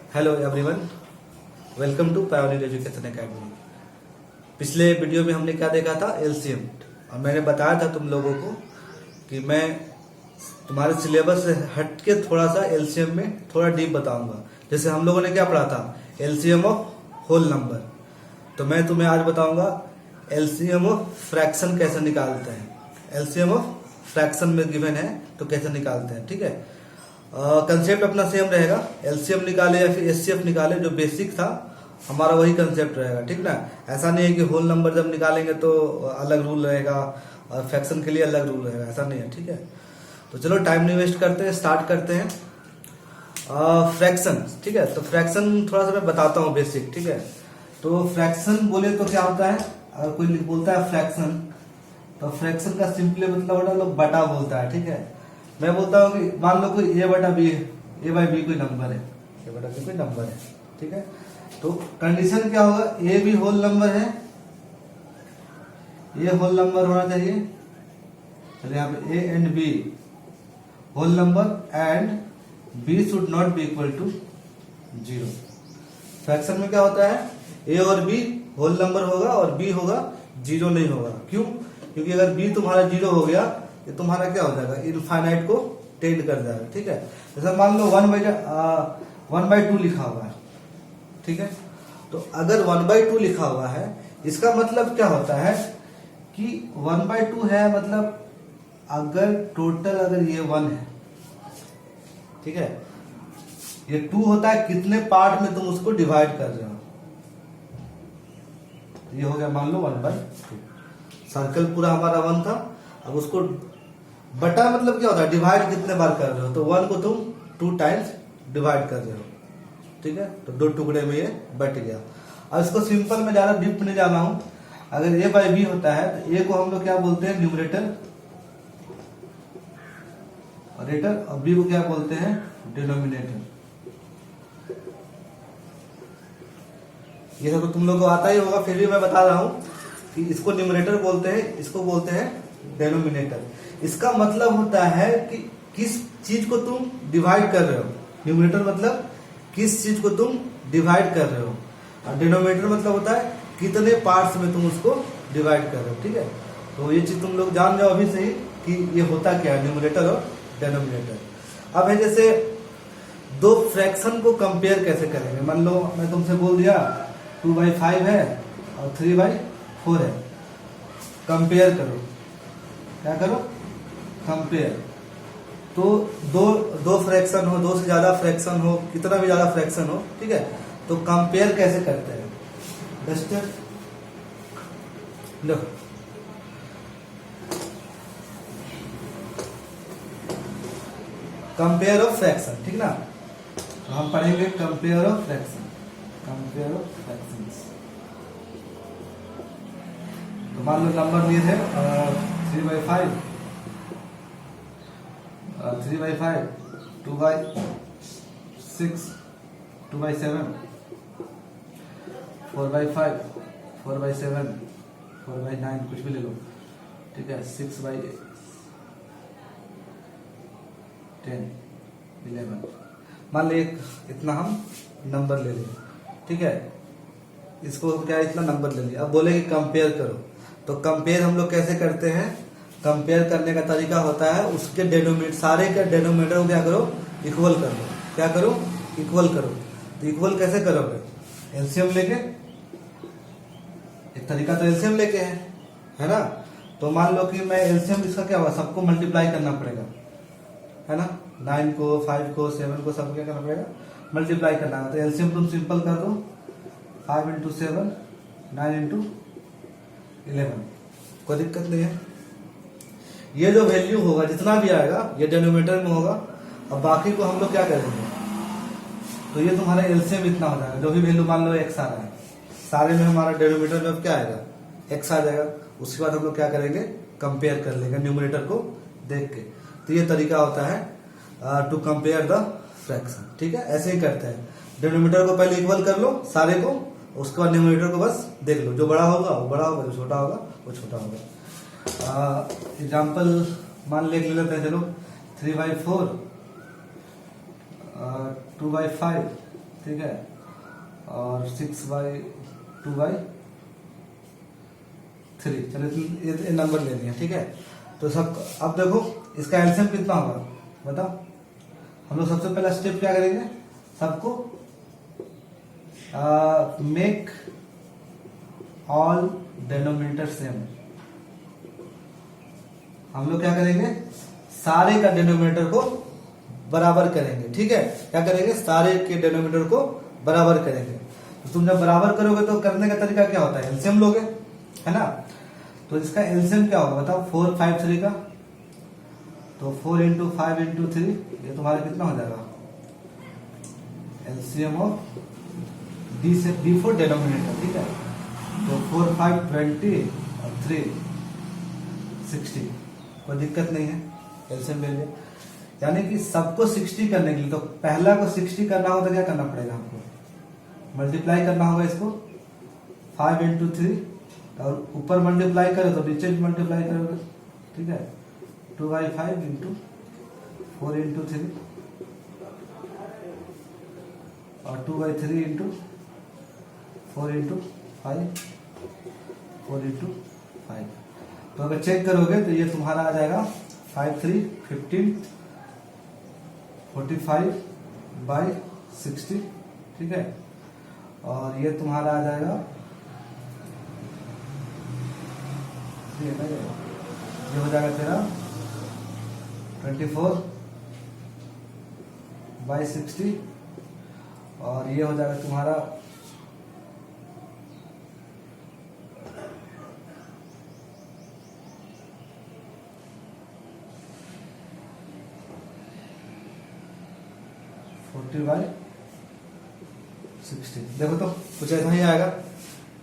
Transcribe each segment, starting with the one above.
Hello everyone, welcome to pioneer education academy. पिछले video में हमने क्या देखा था, एलसीएम। और मैंने बताया था तुम लोगों को कि मैं तुम्हारे सिलेबस से हट के थोड़ा सा एलसीएम में थोड़ा डीप बताऊंगा। जैसे हम लोगों ने क्या पढ़ा था, एलसीएम ऑफ होल नंबर। तो मैं तुम्हें आज बताऊंगा एलसीएम ऑफ फ्रैक्शन कैसे निकालते हैं। एलसीएम ऑफ फ्रैक्शन में गिवन है तो कैसे निकालते हैं, ठीक है। कंसेप्ट अपना सेम रहेगा, एलसीएम निकाले या फिर एचसीएफ निकाले, जो बेसिक था हमारा वही कंसेप्ट रहेगा, ठीक ना। ऐसा नहीं है कि होल नंबर जब निकालेंगे तो अलग रूल रहेगा और फ्रैक्शन के लिए अलग रूल रहेगा, ऐसा नहीं है, ठीक है। तो चलो टाइम नहीं वेस्ट करते हैं, स्टार्ट करते हैं। फ्रैक्शन, ठीक है। तो फ्रैक्शन थोड़ा सा मैं बताता हूँ बेसिक, ठीक है। तो फ्रैक्शन बोले तो क्या होता है, अगर कोई बोलता है फ्रैक्शन, तो फ्रैक्शन का सिंपली मतलब होता है लोग बटा बोलता है, ठीक है। मैं बोलता हूँ कि मान लो कोई ए बटा बी, ए बाई बी कोई नंबर है, ए बटा बी कोई नंबर है, ठीक है। तो कंडीशन क्या होगा, ए भी होल नंबर है, ए होल नंबर होना चाहिए। चलिए यहाँ पे A and B whole number and B should not be equal to 0। Fraction में क्या होता है, ए और बी होल नंबर होगा और बी होगा 0 नहीं होगा। क्यों? क्योंकि अगर बी तुम्हारा 0 हो गया, ये तुम्हारा क्या हो जाएगा, इनफाइनाइट को टेंड कर जाएगा, ठीक है। जैसे मान लो 1/2 लिखा हुआ है, ठीक है। तो अगर 1/2 लिखा हुआ है, इसका मतलब क्या होता है कि 1/2 है, मतलब अगर टोटल अगर ये 1 है, ठीक है, ये 2 होता है, कितने पार्ट में तुम उसको डिवाइड कर रहे हो। ये हो गया मान लो 1/2। सर्कल पूरा हमारा 1 था, अब उसको बटा मतलब क्या होता है, डिवाइड कितने बार कर रहे हो, तो 1 को तुम 2 टाइम्स डिवाइड कर रहे हो, ठीक है। तो 2 टुकड़े में ये बट गया। अब इसको सिंपल में ज्यादा डीप नहीं जाना हूं। अगर ए बाई बी होता है तो ए को हम लोग क्या बोलते हैं, न्यूमरेटर और रेटर, और बी को क्या बोलते हैं, डिनोमिनेटर। ये सब तो तुम लोग को आता ही होगा, फिर भी मैं बता रहा हूं कि इसको न्यूमरेटर बोलते हैं, इसको बोलते हैं डेनोमिनेटर। इसका मतलब होता है कि किस चीज को तुम डिवाइड कर रहे हो। न्यूमरेटर मतलब किस चीज को तुम डिवाइड कर रहे हो, और डिनोमिनेटर मतलब होता है कितने पार्ट्स में तुम उसको डिवाइड कर रहे हो, ठीक है। तो ये चीज तुम लोग जान जाओ अभी से ही कि ये होता क्या है, न्यूमरेटर और डेनोमिनेटर। अब है जैसे दो फ्रैक्शन को कंपेयर कैसे करेंगे। मान लो मैं तुमसे बोल दिया 2/5 है और 3/4 है, कंपेयर करो। क्या करो, कंपेयर। तो दो फ्रैक्शन हो, दो से ज्यादा फ्रैक्शन हो, कितना भी ज्यादा फ्रैक्शन हो, ठीक है। तो कंपेयर कैसे करते हैं, duster low, compare of fraction, ठीक ना। तो हम पढ़ेंगे compare of fraction, compare of fractions. तो मान लो नंबर दिए थे 3/5, 3/5, 2/6, 2/7, 4/5, 4/7, 4/9, कुछ भी ले लो, ठीक है। 6/10, 11। मान ली इतना हम नंबर ले लिए, ठीक है। इसको क्या इतना नंबर ले लिया। अब बोले कि कंपेयर करो, तो कंपेयर हम लोग कैसे करते हैं, कंपेयर करने का तरीका होता है उसके डेनोमिनेटर, सारे के डेनोमिनेटर को क्या करो, इक्वल कर लो। क्या करो, इक्वल करो। तो इक्वल कैसे करोगे, एलसीएम लेके। एक तरीका तो एलसीएम लेके है ना। तो मान लो कि मैं एलसीएम, इसका क्या होगा, सबको मल्टीप्लाई करना पड़ेगा, है ना। 9 को, 5 को, 7 को, सबको क्या करना पड़ेगा, मल्टीप्लाई करना है। तो एलसीएम तुम सिंपल कर दो, 5 × 7, 9 × 11, कोई दिक्कत नहीं है। ये जो वैल्यू होगा, जितना भी आएगा, ये डिनोमिनेटर में होगा, और बाकी को हम लोग क्या करेंगे, तो ये तुम्हारा एलसीएम इतना हो जाएगा। जो भी वैल्यू मान लो x आ रहा है, सारे में हमारा डिनोमिनेटर में अब क्या आएगा, x आ जाएगा। उसके बाद हम लोग क्या करेंगे, कंपेयर कर लेंगे न्यूमरेटर को देख के। तो ये तरीका होता है टू कंपेयर द फ्रैक्शन, ठीक है। ऐसे ही करते हैं, डिनोमिनेटर को पहले इक्वल कर लो सारे को, उसके बाद न्यूमरेटर को बस देख लो, जो बड़ा होगा वो बड़ा होगा, जो छोटा होगा वो छोटा होगा। एग्जाम्पल मान ले लेते हैं, चलो 3/4, 2/5, ठीक है, और 6/2/3। चलिए ये नंबर ले लिया, ठीक है। तो सब अब देखो इसका एलसीएम कितना होगा बताओ। हम लोग सबसे पहला स्टेप क्या करेंगे, सबको मेक ऑल डिनोमिनेटर सेम। हम लोग क्या करेंगे, सारे का डिनोमिनेटर को बराबर करेंगे, ठीक है। क्या करेंगे, सारे के डिनोमिनेटर को बराबर करेंगे। तो तुम जब बराबर करोगे तो करने का तरीका क्या होता है, एलसीएम लोगे, है ना। तो इसका एलसीएम क्या होगा बताओ, 4, 5, 3 का। तो 4 × 5 × 3 ये तुम्हारा कितना हो जाएगा, LCM of D for denominator, ठीक है। तो 4, 5, 20 और 3 60, कोई दिक्कत नहीं है, एलसीएम ले लिया। यानी कि सबको 60 करने के लिए, तो पहला को 60 करना हो तो क्या करना पड़ेगा हमको, मल्टीप्लाई करना होगा इसको 5 × 3, और ऊपर मल्टीप्लाई करो तो नीचे भी मल्टीप्लाई करोगे, ठीक है। 2/5 × 4 × 3 और 2/3 × 4 × 5 4 × 5। तो अगर चेक करोगे तो ये तुम्हारा आ जाएगा 5, 3, 15, 45/60, ठीक है। और ये तुम्हारा आ जाएगा, ये हो जाएगा तेरा 24/60, और ये हो जाएगा तुम्हारा 40/60। देखो तो कुछ ऐसा ही आएगा,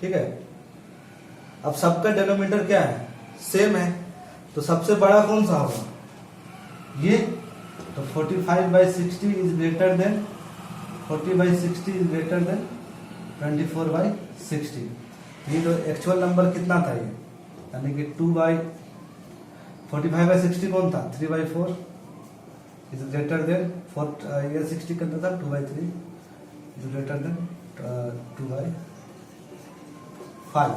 ठीक है। अब सबका डिनोमिनेटर क्या है, सेम है, तो सबसे बड़ा कौन सा होगा, ये। तो 45/60 is greater than 40/60 is greater than 24/60। ये जो एक्चुअल नंबर कितना था ये, यानी कि 45/60 कौन था, 3/4 इज ग्रेटर देन 4, ये 60 करना था 2/3 इज ग्रेटर देन 2/5।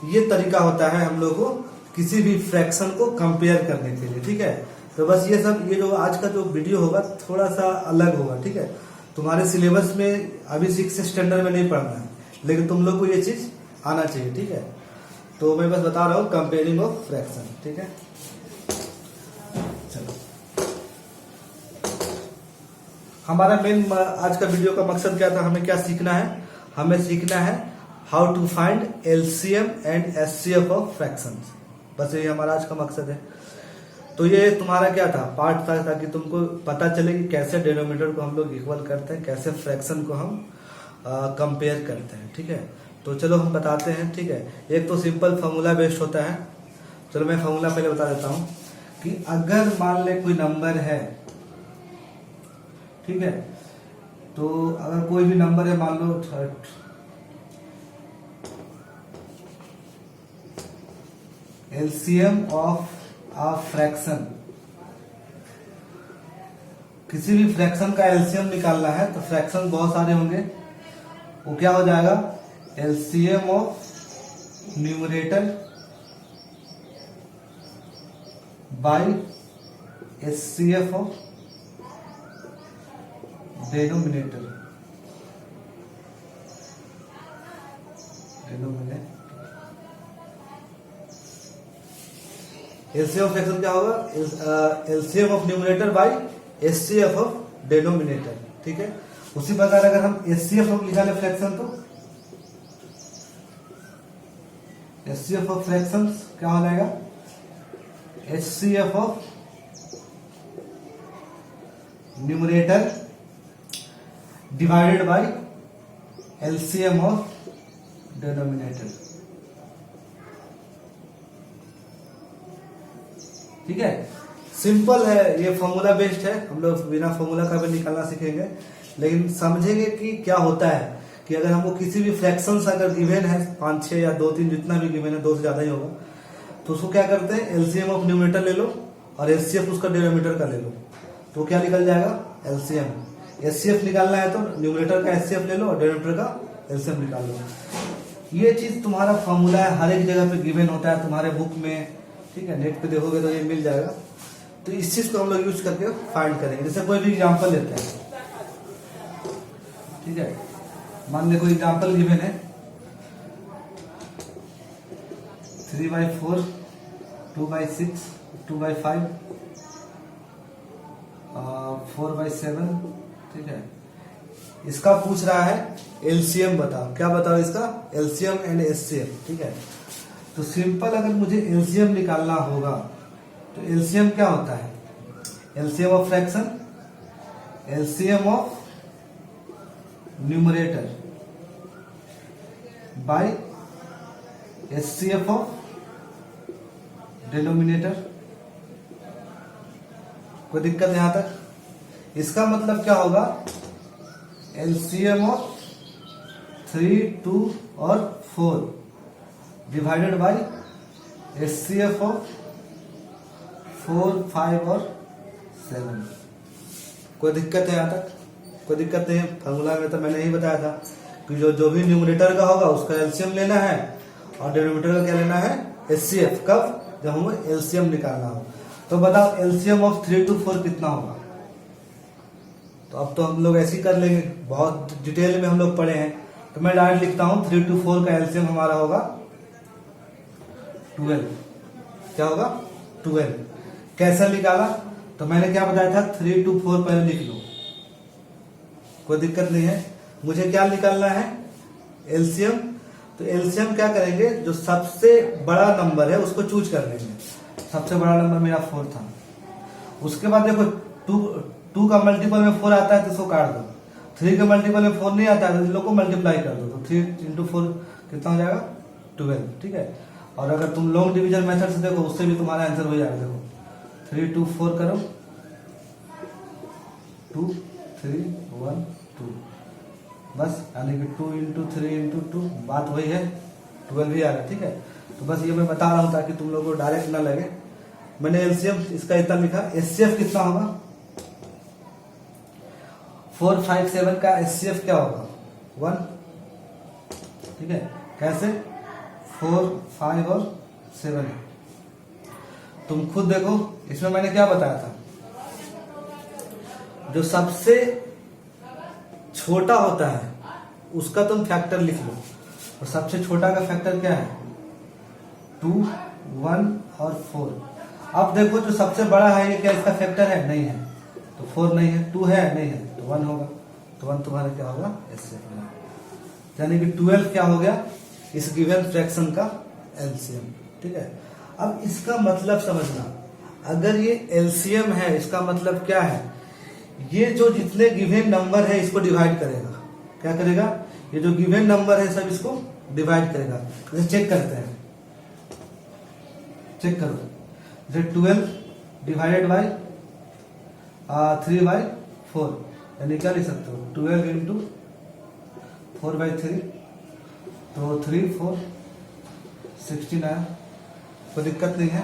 ये तरीका होता है हम लोग को किसी भी फ्रैक्शन को कंपेयर करने के लिए, ठीक है। तो बस ये सब, ये जो आज का जो वीडियो होगा थोड़ा सा अलग होगा, ठीक है। तुम्हारे सिलेबस में अभी 6 स्टैंडर्ड में नहीं पढ़ना है, लेकिन तुम लोग को ये चीज आना चाहिए, ठीक है। तो मैं बस बता रहा हूँ कंपेयरिंग ऑफ फ्रैक्शन, ठीक है। चलो, हमारा मेन आज का वीडियो का मकसद क्या था, हमें क्या सीखना है, हमें सीखना है how to find LCM and HCF of fractions. बस यही हमारा आज का मकसद है। तो ये तुम्हारा क्या था, पार्ट था, ताकि तुमको पता चले कि कैसे डिनोमिनेटर को हम लोग इक्वल करते हैं, कैसे फ्रैक्शन को हम कंपेयर करते हैं, ठीक है। तो चलो हम बताते हैं, ठीक है। एक तो सिंपल फॉर्मूला बेस्ड होता है। चलो मैं फॉर्मूला पहले बता देता हूं कि अगर मान ले कोई नंबर है, ठीक है, तो अगर कोई भी नंबर है, मान लो एलसीएम ऑफ अ फ्रैक्शन, किसी भी फ्रैक्शन का एलसीएम निकालना है, तो फ्रैक्शन बहुत सारे होंगे, वो क्या हो जाएगा, LCM of numerator bye HCF of denominator. LCM of fraction क्या होगा, LCM of numerator bye HCF of denominator, ठीक है। उसी प्रकार अगर हम एचसीएफ ऑफ निकाले फ्रैक्शन, तो एचसीएफ ऑफ फ्रैक्शन क्या हो जाएगा, HCF of numerator divided by LCM of denominator, ठीक है। सिंपल है, ये फॉर्मूला बेस्ड है, हम लोग बिना फॉर्मूला का भी निकालना सीखेंगे, लेकिन समझेंगे कि क्या होता है कि अगर हमको किसी भी फ्रैक्शन अगर गिवन है 5, 6 या 2, 3 जितना भी गिवन है, 2 से ज्यादा ही होगा, तो उसको क्या करते हैं, एलसीएम ऑफ न्यूमरेटर ले लो और एचसीएफ उसका डिनोमिनेटर का ले लो, तो क्या निकल जाएगा, एलसीएम। एचसीएफ निकालना है तो न्यूमरेटर का एचसीएफ ले लो और डिनोमिनेटर का एलसीएम निकाल लो। ये चीज तुम्हारा फॉर्मूला है, हर एक जगह पे गिवन होता है तुम्हारे बुक में, ठीक है, नेट पे देखोगे तो ये मिल जाएगा। तो इस चीज को हम लोग यूज करके फाइंड करेंगे। जैसे कोई भी एग्जांपल लेते हैं, ठीक है, मान ले कोई एग्जांपल गिवन है 3/4, 2/6, 2/5, 4/7, ठीक है। इसका पूछ रहा है एलसीएम बताओ, क्या बताओ इसका, एलसीएम एंड एचसीएफ, ठीक है। तो सिंपल अगर मुझे एलसीएम निकालना होगा तो एलसीएम क्या होता है, LCM of fraction, LCM of numerator bye HCF of denominator. कोई दिक्कत यहां तक? इसका मतलब क्या होगा, एलसीएम ऑफ 3, 2 और 4 डिवाइडेड बाय एचसीएफ ऑफ 4, 5 और 7। कोई दिक्कत है यहां तक? कोई दिक्कत नहीं है। फॉर्मूला में तो मैंने ही बताया था कि जो भी न्यूमरेटर का होगा उसका एलसीएम लेना है और डिनोमिनेटर का क्या लेना है, एचसीएफ। कब, जब हमें एलसीएम निकालना हो। तो बताओ एलसीएम ऑफ 3 to 4 कितना होगा। तो अब तो हम लोग ऐसे ही कर लेंगे, बहुत डिटेल में हम लोग पढ़े हैं। तो मैं डायरेक्ट लिखता हूं 3 to 4 का एलसीएम हमारा होगा 12। क्या होगा, 12। कैसे निकाला, तो मैंने क्या बताया था, 3 to 4 पहले लिख लो, कोई दिक्कत नहीं है। मुझे क्या निकालना है, एलसीएम। तो एलसीएम क्या करेंगे, जो सबसे बड़ा नंबर है उसको चूज कर लेंगे। सबसे बड़ा नंबर मेरा 4 था। उसके बाद देखो 2 का मल्टीपल में 4 आता है तो इसको काट दो। 3 के मल्टीपल में 4 नहीं आता है तो इन लोग को मल्टीप्लाई कर दो। तो 3 into 4 कितना हो जाएगा, 12, ठीक है। और अगर तुम लॉन्ग डिवीजन मेथड से देखो उससे भी तुम्हारा आंसर हो जाएगा। देखो 3 to 4 करो, 2, 3, 1, 2, बस, यानी कि 2 into 3 into 2, बात वही है, 12 ही आ रहा है, ठीक है। तो बस ये मैं बता रहा हूं ताकि तुम लोगों को डायरेक्ट ना लगे। मैंने एलसीएम इसका इतना लिखा। एचसीएफ कितना होगा, 4, 5, 7 का एचसीएफ क्या होगा, 1, ठीक है। कैसे, 4, 5 और 7। तुम खुद देखो, इसमें मैंने क्या बताया था, जो सबसे छोटा होता है उसका तुम फैक्टर लिख लो। और सबसे छोटा का फैक्टर क्या है, 2, 1 और 4। अब देखो जो सबसे बड़ा है ये क्या इसका फैक्टर है, नहीं है, तो 4 नहीं है, 2 है, नहीं है, तो 1 होगा। तो 1 तुम्हारा क्या होगा, एचसीएफ होगा। यानी कि 12 क्या हो गया इस गिवन फ्रैक्शन का एलसीएम, ठीक है। अब इसका मतलब समझना, अगर ये एलसीएम है इसका मतलब क्या है, ये जो जितने गिवन नंबर है इसको डिवाइड करेगा। क्या करेगा, ये जो गिवन नंबर है सब इसको डिवाइड करेगा। जैसे चेक करते हैं, चेक करो, जैसे 12 डिवाइडेड बाय 3/4, यानी क्या लिख सकते हो, 12 into 4/3, तो 3, 4, 16 आया, कोई दिक्कत नहीं है।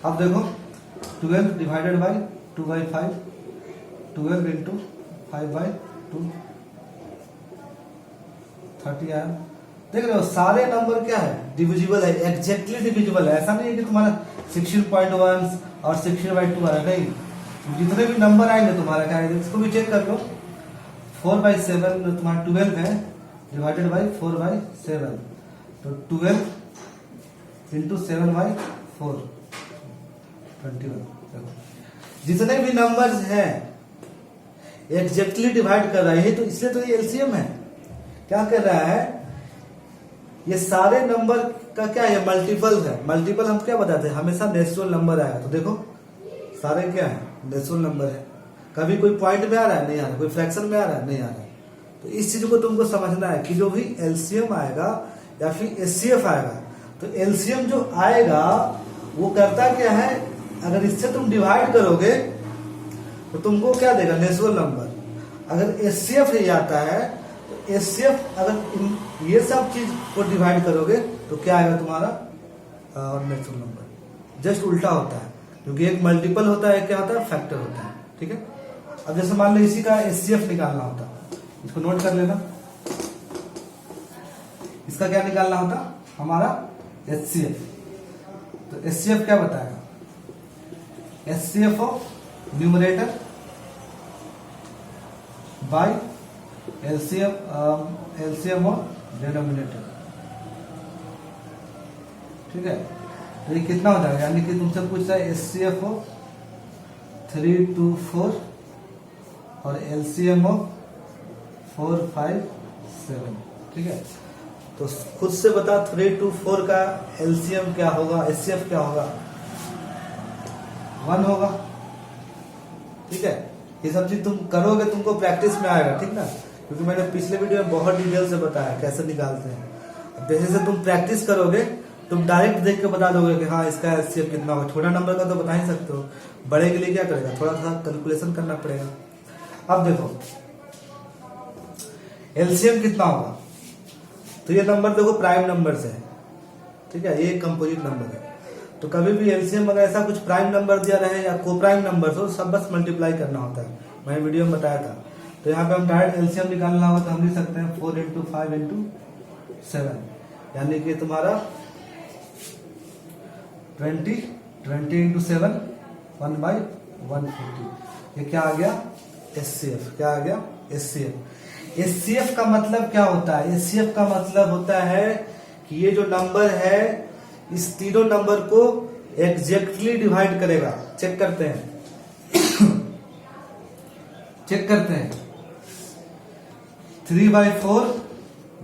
अब देखो 12 डिवाइडेड बाय 2/5, 12 into 5/2, 30 आया। देख रहे हो सारे नंबर क्या है, डिविजिबल है, एग्जैक्टली डिविजिबल है। ऐसा नहीं है कि तुम्हारा 16.1 और 16/2 आ रहा, नहीं, जितने भी नंबर आएंगे तुम्हारा क्या है, इसको भी चेक कर लो। 4/7 तुम्हारा 12 है, डिवाइडेड बाय 4/7, तो 12 into 7/4, 21। जितने भी नंबर्स हैं एग्जैक्टली डिवाइड कर रहा है, तो इसलिए तो ये एलसीएम है। क्या कर रहा है, ये सारे नंबर का क्या है, मल्टीपल है। मल्टीपल हम क्या बताते हैं, हमेशा नेचुरल नंबर आएगा। तो देखो सारे क्या है, नेचुरल नंबर है। कभी कोई पॉइंट में आ रहा है, नहीं आ रहा, कोई फ्रैक्शन में आ रहा है, नहीं आ रहा। तो इस चीज को तुमको समझना है कि जो भी एलसीएम आएगा या फिर एचसीएफ आएगा, तो एलसीएम जो आएगा वो करता क्या है, अगर इससे तुम डिवाइड करोगे तो तुमको क्या देगा, नेचुरल नंबर। अगर एचसीएफ ही आता है तो एचसीएफ अगर ये सब चीज को डिवाइड करोगे तो क्या आएगा तुम्हारा, नेचुरल नंबर। जस्ट उल्टा होता है, क्योंकि एक मल्टीपल होता है, क्या होता है, फैक्टर होता है, ठीक है। अब जैसे मान लो इसी का एचसीएफ निकालना होता, इसको नोट कर लेना, इसका क्या निकालना होता हमारा एचसीएफ। तो एचसीएफ क्या बताएगा, HCF of numerator bye LCM of denominator. ठीक है, तो ये कितना हो जाएगा, यानी कि तुमसे पूछ रहा है एचसीएफ ऑफ 324 और एलसीएम ऑफ 457। ठीक है, तो खुद से बता 324 का एलसीएम क्या होगा, एचसीएफ क्या होगा, 1 होगा। ठीक है, ये सब चीज तुम करोगे, तुमको प्रैक्टिस में आएगा। ठीक ना, क्योंकि मैंने पिछले वीडियो में बहुत डिटेल से बताया कैसे निकालते हैं। जैसे से तुम प्रैक्टिस करोगे तुम डायरेक्ट देख के बता दोगे कि हाँ इसका एचसीएफ कितना होगा। छोटा नंबर का तो बता ही सकते हो, बड़े के लिए क्या करेगा, थोड़ा सा कैलकुलेशन करना पड़ेगा। अब देखो एलसीएम कितना होगा, तो ये नंबर देखो प्राइम नंबर से है। ठीक है, ये कंपोजिट नंबर है, तो कभी भी एलसीएम अगर ऐसा कुछ प्राइम नंबर दिया रहे या को प्राइम नंबर हो, सब बस मल्टीप्लाई करना होता है। मैंने वीडियो में बताया था। तो यहाँ पे हम डायरेक्ट एलसीएम निकालना होगा तो हम लिख सकते हैं 4 × 5 × 7, यानी कि तुम्हारा 20 × 7 1/140। ये क्या आ गया, एचसीएफ। क्या आ गया, एचसीएफ। एचसीएफ का मतलब क्या होता है, एचसीएफ का मतलब होता है कि ये जो नंबर है इस तीनों नंबर को एग्जैक्टली डिवाइड करेगा। चेक करते हैं चेक करते हैं 3/4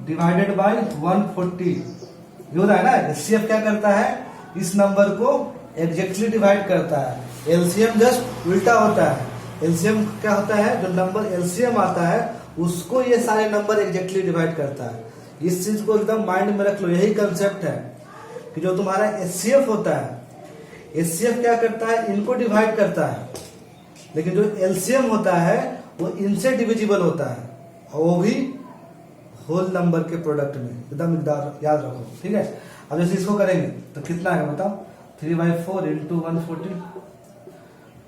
डिवाइडेड बाय 140 ये होता है ना। एचसीएफ क्या करता है, इस नंबर को एग्जैक्टली डिवाइड करता है। एलसीएम जस्ट उल्टा होता है। एलसीएम क्या होता है, जो नंबर एलसीएम आता है उसको ये सारे नंबर एग्जैक्टली डिवाइड करता है। इस चीज को एकदम माइंड में रख लो, यही कंसेप्ट है कि जो तुम्हारा एचसीएफ होता है, एचसीएफ क्या करता है, इनको डिवाइड करता है, लेकिन जो एलसीएम होता है वो इनसे डिविजिबल होता है, और वो भी होल नंबर के प्रोडक्ट में। एकदम याद रखो। ठीक है, अब जैसे इसको करेंगे तो कितना आएगा बताओ, 3/4 × 140,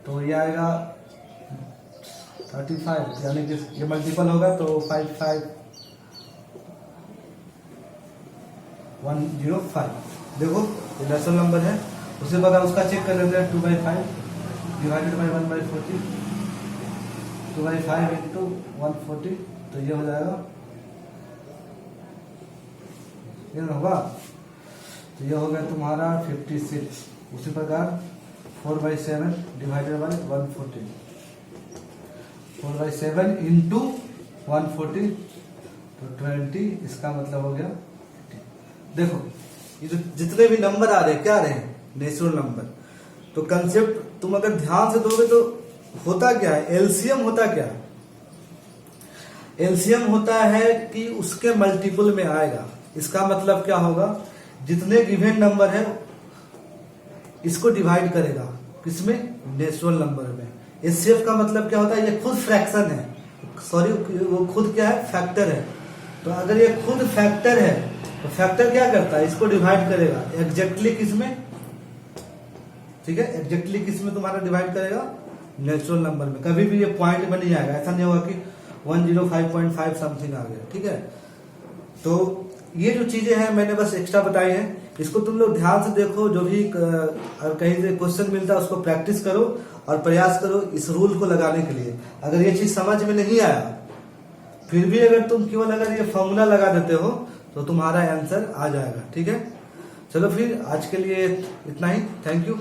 तो ये आएगा 35, यानी कि ये मल्टीपल होगा तो 55105। देखो ये डेसिमल नंबर है, उसके बाद उसका चेक कर लेते हैं। 2/5 डिवाइडेड बाय 1/40, 2/5 × 140, तो ये हो जाएगा, ये होगा, तो ये हो गया तुम्हारा 56। उसी प्रकार 4/7 डिवाइडेड बाय 140, 4/7 × 140, तो 20, इसका मतलब हो गया 50। देखो ये जो जितने भी नंबर आ रहे हैं क्या आ रहे हैं, नेचुरल नंबर। तो कंसेप्ट तुम अगर ध्यान से दोगे तो होता क्या है, एलसीएम होता क्या है, एलसीएम होता है कि उसके मल्टीपल में आएगा। इसका मतलब क्या होगा, जितने गिवन नंबर है इसको डिवाइड करेगा, किसमें, नेचुरल नंबर में। एचसीएफ का मतलब क्या होता है, ये खुद फ्रैक्शन है, सॉरी वो खुद क्या है, फैक्टर है। तो अगर ये खुद फैक्टर है तो फैक्टर क्या करता है, इसको डिवाइड करेगा एग्जैक्टली किसमें, ठीक है, एग्जैक्टली किसमें तुम्हारा डिवाइड करेगा, नेचुरल नंबर में। कभी भी ये पॉइंट में नहीं आएगा, ऐसा नहीं होगा कि 105.5 समथिंग आ गया। ठीक है, तो ये जो चीजें हैं मैंने बस एक्स्ट्रा बताई हैं, इसको तुम लोग ध्यान से देखो। जो भी कहीं से क्वेश्चन मिलता है उसको प्रैक्टिस करो और प्रयास करो इस रूल को लगाने के लिए। अगर ये चीज समझ में नहीं आया, फिर भी अगर तुम केवल अगर ये फॉर्मूला लगा देते हो तो तुम्हारा आंसर आ जाएगा। ठीक है, चलो फिर आज के लिए इतना ही। Thank you.